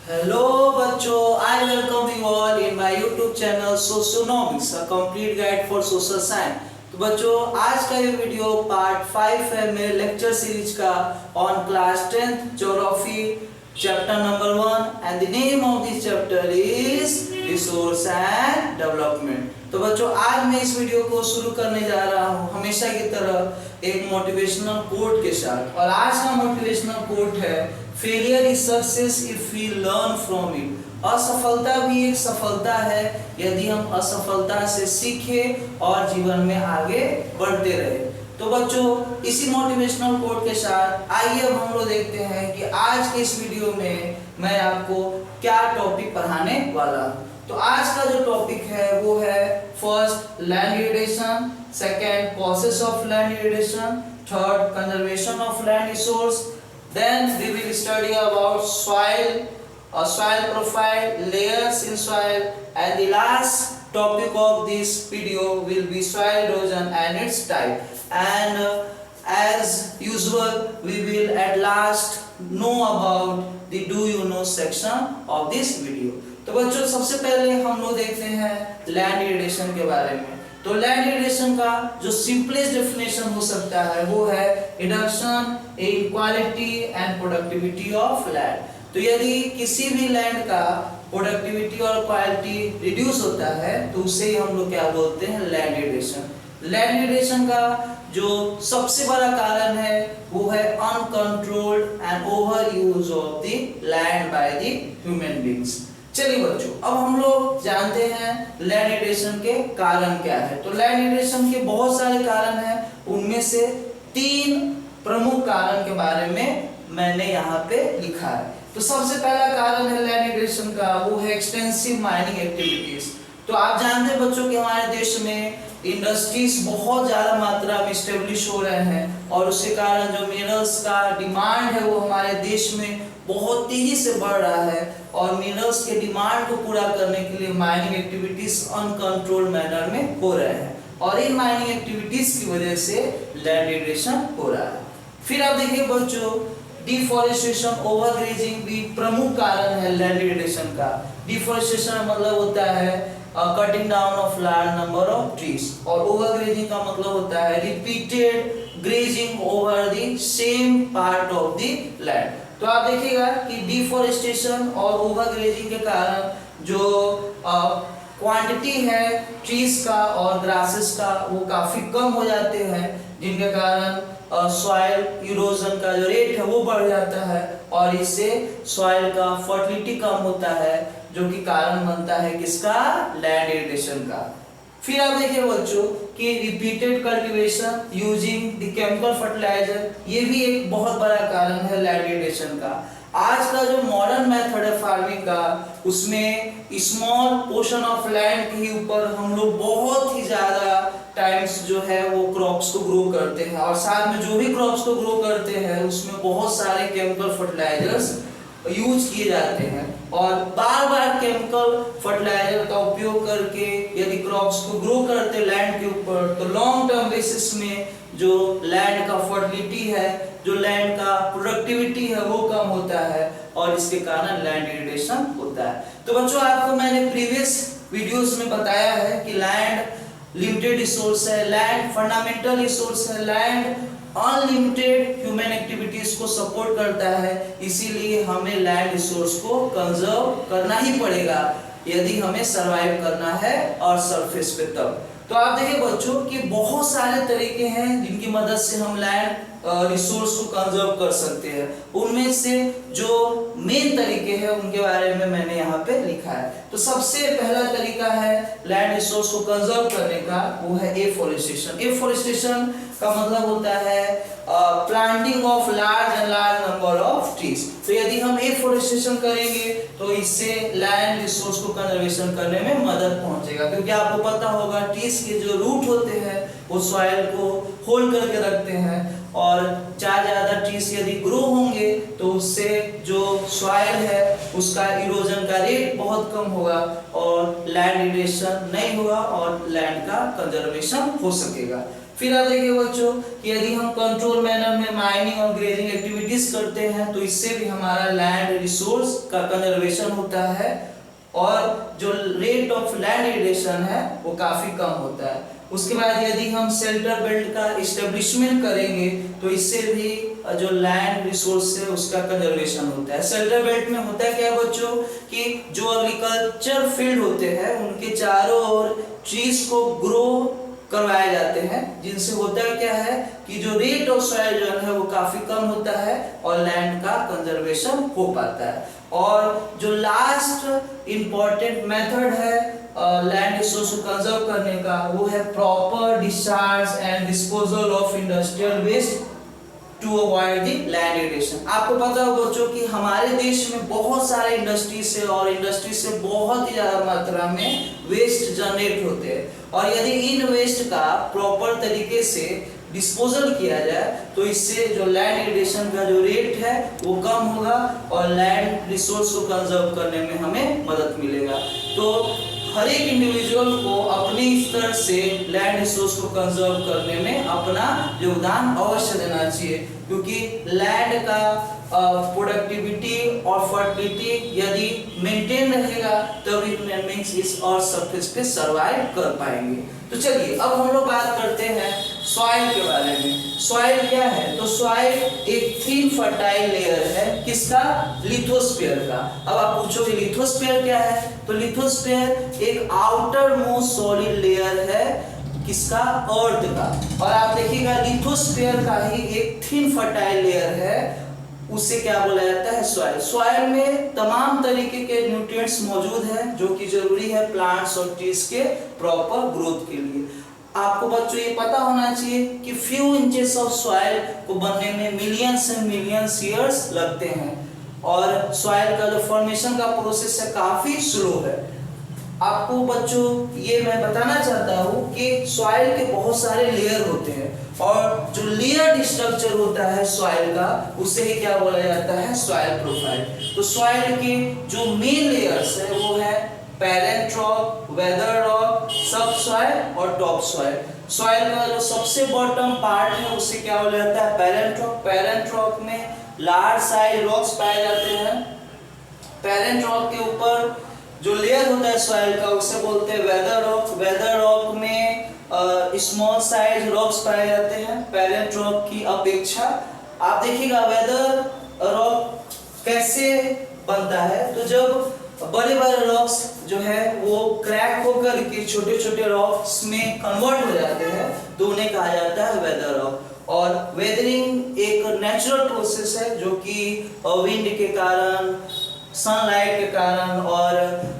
Hello बच्चों, I welcome you all in my YouTube channel Socionomics, a complete guide for social science। तो बच्चों आज का ये वीडियो पार्ट 5 है मेरे लेक्चर सीरीज का on class 10th geography chapter number 1 and the name of this chapter is resource and development. तो बच्चों आज मैं इस वीडियो को शुरू करने जा रहा हूँ हमेशा की तरह एक मोटिवेशनल कोट के साथ। और आज का मोटिवेशनल कोट है failure is success if we learn from it. असफलता भी एक सफलता है यदि हम असफलता से सीखें और जीवन में आगे बढ़ते रहे। तो बच्चों इसी मोटिवेशनल कोट के साथ आइए अब हम लोग देखते हैं कि आज के इस वीडियो में मैं आपको क्या टॉपिक पढ़ाने वाला हूँ। तो आज का जो टॉपिक है वो है first land irrigation, second process of land irrigation, third conservation of land resource, then we will study about soil profile, layers in soil, and the last topic of this video will be soil erosion and its type. And as usual we will at last know about the do you know section of this video। तो बच्चों सबसे पहले हम लोग देखते हैं land irradiation के बारे में। तो लैंड इरिडेशन का जो सिंपलेस्ट डेफिनेशन हो सकता है वो है reduction in quality and productivity of land. तो यदि किसी भी लैंड का प्रोडक्टिविटी और क्वालिटी रिड्यूस होता है तो उसे हम लोग क्या बोलते हैं, लैंड इरिडेशन। लैंड इरिडेशन का जो सबसे बड़ा कारण है वो है uncontrolled and over use of the land by the human beings. चलिए बच्चों अब हम लोग जानते हैं लैंड इरिडेशन के कारण क्या है। तो लैंड इरिडेशन के बहुत सारे कारण हैं, उनमें से 3 प्रमुख कारण के बारे में मैंने यहाँ पे लिखा है। तो सबसे पहला कारण है लैंड इरिडेशन का वो है एक्सटेंसिव माइनिंग एक्टिविटीज। तो आप जानते हैं बच्चों कि हमारे देश में इंडस्ट्रीज बहुत ज्यादा मात्रा में स्टेब्लिश हो रहे हैं और उसके कारण जो मिनरल्स का डिमांड है वो हमारे देश में बहुत तेजी से बढ़ रहा है और मिनरल्स के डिमांड को पूरा करने के लिए माइनिंग एक्टिविटीज अनकंट्रोल्ड मैनर में हो रहे हैं और इन माइनिंग एक्टिविटीज की वजह से लैंड इरिडेशन हो रहा है। फिर आप देखिए बच्चों डिफॉरेस्टेशन, ओवरग्रेजिंग भी प्रमुख कारण है लैंड इरिडेशन का। डिफॉरेस्टेशन मतलब होता है cutting down of large number of trees और ओवरग्रेजिंग का मतलब होता है repeated grazing over the same part of the land. तो आप देखिएगा कि डिफॉरेस्टेशन और ओवरग्रेजिंग के कारण जो क्वांटिटी है ट्रीज का और ग्रासेस का वो काफी कम हो जाते हैं, जिनके कारण सॉइल इरोजन का जो रेट है वो बढ़ जाता है और इससे सॉइल का फर्टिलिटी कम होता है जो कि कारण बनता है किसका, लैंड इरिडेशन का। फिर आप देखिए बच्चों कि repeated cultivation using the chemical fertiliser, ये भी एक बहुत बड़ा कारण है लैंड इरिडेशन का। आज का जो मॉडर्न मेथड है फार्मिंग का उसमें स्मॉल पोर्शन ऑफ लैंड के ही ऊपर हम लोग बहुत ही ज्यादा टाइम्स जो है वो क्रॉप्स को ग्रो करते हैं और साथ में जो भी क्रॉप्स को ग्रो करते हैं उसमें बहुत सारे केमिकल फर्टिलाइजर्स यूज किए जाते हैं और बार बार केमिकल फर्टिलाइजर का उपयोग करके यदि क्रॉप्स को ग्रो करते लैंड के ऊपर तो लॉन्ग टर्म बेसिस में जो लैंड का फर्टिलिटी है, जो लैंड का प्रोडक्टिविटी है वो कम होता है और इसके कारण लैंड इरिडेशन होता है। तो बच्चों आपको मैंने प्रीवियस वीडियोस में बताया है कि लैंड लिमिटेड रिसोर्स है, लैंड फंडामेंटल रिसोर्स है, लैंड अनलिमिटेड ह्यूमन एक्टिविटीज को सपोर्ट करता है, इसीलिए हमें लैंड रिसोर्स को कंजर्व करना ही पड़ेगा यदि हमें सरवाइव करना है और सरफेस पे तब। तो आप देखिए बच्चों कि बहुत सारे तरीके हैं जिनकी मदद से हम लैंड रिसोर्स को कंजर्व कर सकते हैं। उनमें से जो मेन तरीके हैं उनके बारे में मैंने यहाँ पे लिखा है। तो सबसे पहला तरीका है लैंड रिसोर्स को कंजर्व करने का वो है एफोरेस्टेशन। एफोरेस्टेशन का मतलब होता है planting of large and large number of trees. तो यदि हम एफोरेस्टेशन करेंगे तो इससे लैंड रिसोर्स को कंजर्वेशन करने में मदद पहुंचेगा, क्योंकि आपको पता होगा ट्रीज के जो रूट होते हैं वो सॉइल को होल्ड करके रखते हैं और ज्यादा ट्रीज यदि ग्रो होंगे तो उससे जो सॉइल है उसका इरोजन का रेट बहुत कम होगा और लैंड इरोजन नहीं होगा और लैंड का कंजर्वेशन हो सकेगा। फिर आप देखिए बच्चों कि यदि हम कंट्रोल मैनर में माइनिंग और ग्रेजिंग एक्टिविटीज करते हैं तो इससे भी हमारा लैंड रिसोर्स का कंजर्वेशन होता है और जो रेट ऑफ लैंड इरोजन है वो काफी कम होता है। उसके बाद यदि हम शेल्टर बेल्ट का इस्टेब्लिशमेंट करेंगे तो इससे भी जो लैंड रिसोर्स है उसका कंजर्वेशन होता है। शेल्टर बेल्ट में होता है क्या बच्चों कि जो एग्रीकल्चर फील्ड होते हैं उनके चारों ओर ट्रीज को ग्रो करवाए जाते हैं, जिनसे होता क्या है कि जो रेट ऑफ सॉइल इरोजन है वो काफी कम होता है और लैंड का कंजर्वेशन हो पाता है। और जो लास्ट इंपॉर्टेंट मेथड है लैंड रिसोर्स को कंजर्व करने का वो है proper discharge and disposal of industrial waste to avoid the land erosion. आपको पता हो बच्चों कि हमारे देश में बहुत सारे इंडस्ट्री से और इंडस्ट्री से बहुत ही ज्यादा मात्रा में वेस्ट जनरेट होते हैं और यदि इन वेस्ट का प्रॉपर तरीके से डिस्पोजल किया जाए तो इससे जो लैंड इरोजन का जो रेट है वो कम होगा और लैंड रिसोर्स को कंजर्व करने में हमें मदद मिलेगा। तो हर एक इंडिविजुअल को अपने स्तर से लैंड रिसोर्स को कंजर्व करने में अपना योगदान अवश्य देना चाहिए, क्योंकि लैंड का प्रोडक्टिविटी और फर्टिलिटी यदि मेंटेन रहेगा तभी ह्यूमन बीइंग्स इस अर्थ सरफेस पे सरवाइव कर पाएंगे। तो चलिए अब हम लोग बात करते हैं सॉइल के बारे में। सॉइल क्या है? तो सॉइल एक थिन फर्टाइल लेयर है, किसका? लिथोस्फीयर का। अब आप पूछोगे लिथोस्फीयर क्या है? तो लिथोस्फीयर एक आउटर मोस्ट सॉलिड लेयर है, किसका? अर्थ का। और आप देखिएगा लिथोस्फीयर का ही एक थिन फर्टाइल लेयर है, उसे क्या बोला जाता है? सॉइल। सॉइल में तमाम तरीके के न्यूट्रिएंट्स मौजूद हैं जो कि जरूरी है प्लांट्स और ट्रीज के प्रॉपर ग्रोथ के लिए। आपको बच्चों ये पता होना चाहिए कि फ्यू इंचेस ऑफ सॉइल को बनने में मिलियंस एंड मिलियंस ईयर्स लगते हैं और सॉइल का जो फॉर्मेशन का प्रोसेस है काफी स्लो है। आपको बच्चों ये मैं बताना चाहता हूँ कि सॉइल के बहुत सारे लेयर होते हैं और जो लेयर्ड स्ट्रक्चर होता है सॉइल का उसे ही क्या बोला जाता है? Soil profile. तो सॉइल के जो मेन लेयर्स है वो है पैरेंट रॉक, वेदर रॉक, सब सॉइल और टॉप सॉइल। सॉइल का जो सबसे बॉटम पार्ट है उसे क्या बोला जाता है? Parent rock. पैरेंट रॉक में लार्ज साइज रॉक्स पाए जाते हैं। पैरेंट रॉक के ऊपर जो लेयर होता है सॉइल का उसे बोलते हैं वेदर रॉक। वेदर रॉक में स्मॉल साइज रॉक्स पाए जाते हैं पैरेंट रॉक की अपेक्षा। आप देखिएगा वेदर रॉक कैसे बनता है, तो जब बड़े बड़े रॉक्स जो है वो क्रैक होकर के छोटे छोटे रॉक्स में कन्वर्ट हो जाते हैं तो उन्हें कहा जाता है वेदर रॉक। और वेदरिंग एक नेचुरल प्रोसेस है जो कि विंड के कारण, सनलाइट के कारण और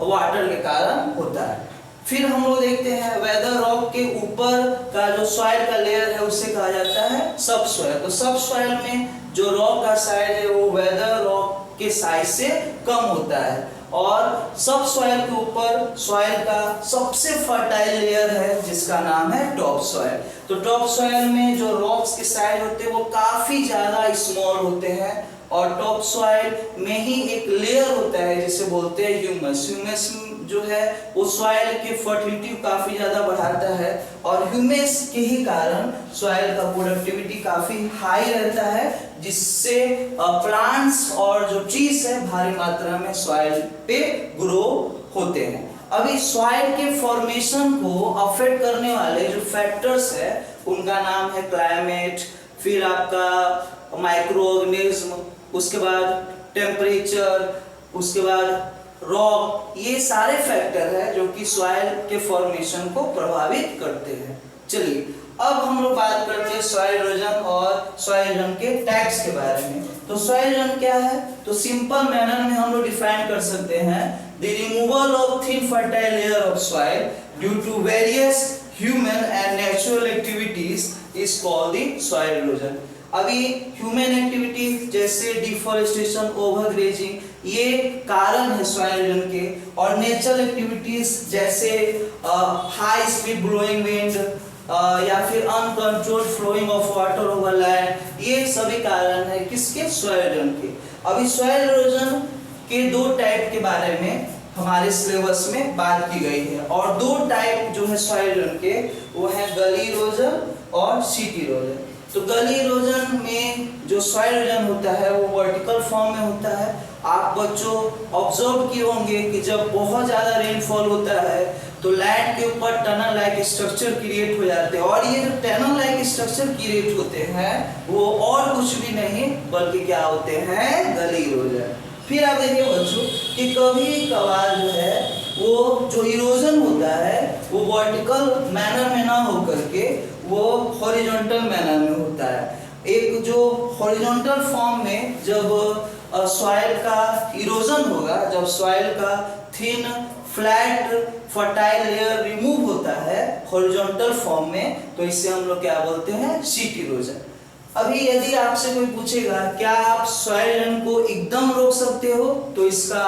वाटर के कारण होता है। फिर हम लोग देखते हैं वेदर रॉक के ऊपर का जो सॉइल का लेयर है उसे कहा जाता है सब सॉइल। तो सब सॉइल में जो रॉक का साइज है वो वेदर रॉक के साइज से कम होता है और सब सॉइल के ऊपर सॉइल का सबसे फर्टाइल लेयर है जिसका नाम है टॉप सॉइल। तो टॉप सॉइल में जो रॉक्स के साइज होते हैं वो काफी ज्यादा स्मॉल होते हैं और टॉप सॉइल में ही एक लेयर होता है जिसे बोलते हैं ह्यूमस। ह्यूमस जो है वो सॉइल के फर्टिलिटी काफी ज्यादा बढ़ाता है और ह्यूमस के ही कारण सॉइल का प्रोडक्टिविटी काफी हाई रहता है, जिससे प्लांट्स और जो ट्रीज है भारी मात्रा में सॉइल पे ग्रो होते हैं। अभी सॉइल के फॉर्मेशन को अफेक्ट करने वाले जो फैक्टर्स है उनका नाम है क्लाइमेट, फिर आपका माइक्रो ऑर्गेनिज्म, उसके बाद टेम्परेचर, उसके बाद रॉक। ये सारे फैक्टर है जो कि सॉइल के फॉर्मेशन को प्रभावित करते हैं। चलिए अब हम लोग बात करते हैं सॉइल इरोजन और सॉइल इरोजन के टाइप्स के बारे में। तो सॉइल इरोजन क्या है? तो सिंपल मैनर में हम लोग डिफाइन कर सकते हैं the removal of thin fertile layer of soil due to various human and natural activities is called the soil erosion. अभी ह्यूमन एक्टिविटीज जैसे डिफॉरेस्टेशन, ओवरग्रेजिंग ये कारण है सॉइल इरोजन के, और नेचुरल एक्टिविटीज जैसे हाई स्पीड ब्लोइंग विंड या फिर uncontrolled flowing of water over land, ये सभी कारण है किसके? सॉइल इरोजन के। अभी सॉइल इरोजन के दो टाइप के बारे में हमारे सिलेबस में बात की गई है और दो टाइप जो है सॉइल इरोजन के वो है गली इरोजन और सीट इरोजन। तो गली इरोजन में जो सॉइल इरोजन होता है वो वर्टिकल फॉर्म में होता है। आप बच्चों ऑब्जर्व किए होंगे कि जब बहुत ज़्यादा रेनफॉल होता है तो लैंड के ऊपर टनल लाइक स्ट्रक्चर क्रिएट हो जाते हैं, और ये जो टनल लाइक स्ट्रक्चर क्रिएट होते हैं वो और कुछ भी नहीं बल्कि क्या होते हैं, गली इरोजन। फिर आप देखिए बच्चों कि कभी कभार जो है वो जो इरोजन होता है वो वर्टिकल मैनर में ना होकर के वो हॉरिजॉन्टल मैनर में होता है। एक जो हॉरिजॉन्टल फॉर्म में जब सॉइल का इरोजन होगा, जब सॉइल का thin flat fertile layer remove होता है हॉरिजॉन्टल फॉर्म में, तो इससे हम लोग क्या बोलते हैं, शीट इरोजन। अभी यदि आपसे कोई पूछेगा क्या आप सॉइल इरोजन को एकदम रोक सकते हो, तो इसका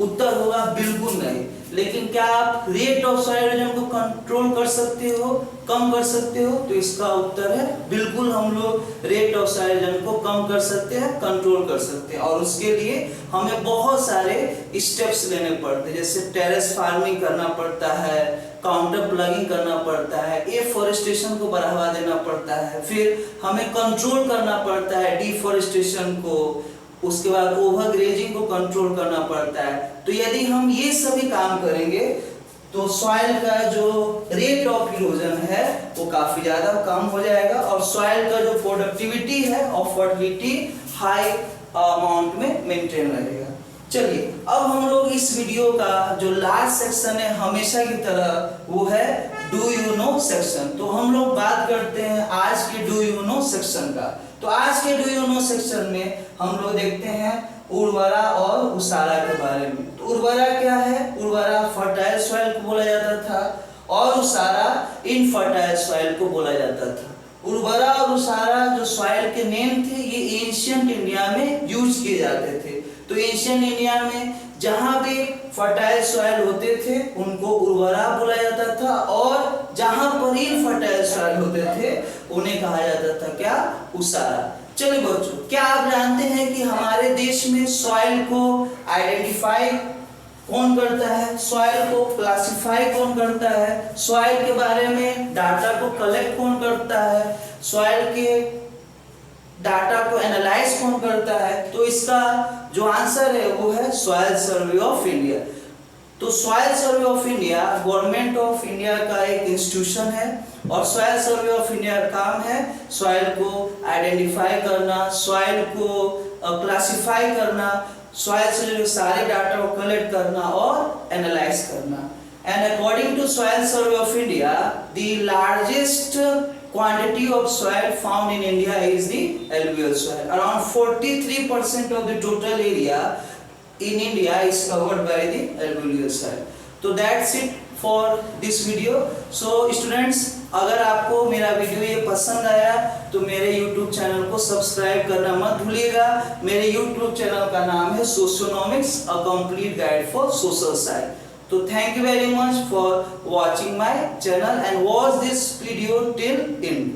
उत्तर होगा बिल्कुल नहीं। लेकिन क्या आप रेट ऑफ सॉइल इरोजन को कंट्रोल कर सकते हो, कम कर सकते हो, तो इसका उत्तर है बिल्कुल हम लोग रेट ऑफ सॉइल इरोजन को कम कर सकते हैं, कंट्रोल कर सकते हैं। और उसके लिए हमें बहुत सारे स्टेप्स लेने पड़ते हैं, जैसे टेरेस फार्मिंग करना पड़ता है, काउंटर प्लगिंग करना पड़ता है, एफॉरेस्टेशन को बढ़ावा देना पड़ता है, फिर हमें कंट्रोल करना पड़ता है डिफॉरेस्टेशन को, उसके बाद ओवर ग्रेजिंग को कंट्रोल करना पड़ता है। तो यदि हम ये सभी काम करेंगे तो सॉइल का जो रेट ऑफ इरोजन है वो काफी ज्यादा कम हो जाएगा और सॉइल का जो प्रोडक्टिविटी है और फर्टिलिटी हाई अमाउंट में मेंटेन रहेगा। चलिए अब हम लोग इस वीडियो का जो लास्ट सेक्शन है हमेशा की तरह वो है डू यू नो सेक्शन। तो हम लोग बात करते हैं आज के डू यू नो सेक्शन का। तो आज के डू यू नो सेक्शन में हम लोग देखते हैं उर्वरा और उसारा के बारे में। तो उर्वरा क्या है, उर्वरा फर्टाइल सॉइल को बोला जाता था और उसारा इनफर्टाइल सॉइल को बोला जाता था। उर्वरा और उसारा जो सॉइल के नेम थे ये एंशिएंट इंडिया में यूज किए जाते थे। तो एंशिएंट इंडिया में जहां भी फर्टाइल सॉइल होते थे उनको उर्वरा बोला जाता था और जहां पर इनफर्टाइल सॉइल होते थे उन्हें कहा जाता था क्या, उसारा। चलिए बच्चों, क्या आप जानते हैं कि हमारे देश में सॉइल को आइडेंटिफाई कौन करता है, सॉइल को क्लासिफाई कौन करता है, सॉइल के बारे में डाटा को कलेक्ट कौन करता है, सॉइल के डाटा को एनालाइज कौन करता है? तो इसका जो आंसर है वो है सॉइल सर्वे ऑफ इंडिया। तो soil survey of India government of India का एक इंस्टीट्यूशन है और सॉइल सर्वे ऑफ इंडिया का काम है सॉइल को आइडेंटिफाई करना, सॉइल को क्लासिफाई करना, सॉइल से जो सारे डाटा को कलेक्ट करना और एनालाइज करना। And according to soil survey of India the largest quantity of soil found in India is the alluvial soil. Around 43% of the total area in India is covered by the alluvial soil. So that's it for this video. So students, अगर आपको मेरा video ये पसंद आया तो मेरे YouTube channel को subscribe करना मत भूलिएगा। मेरे YouTube चैनल का नाम है Socionomics, a complete guide for social science. So thank you very much for watching my channel and watch this video till end.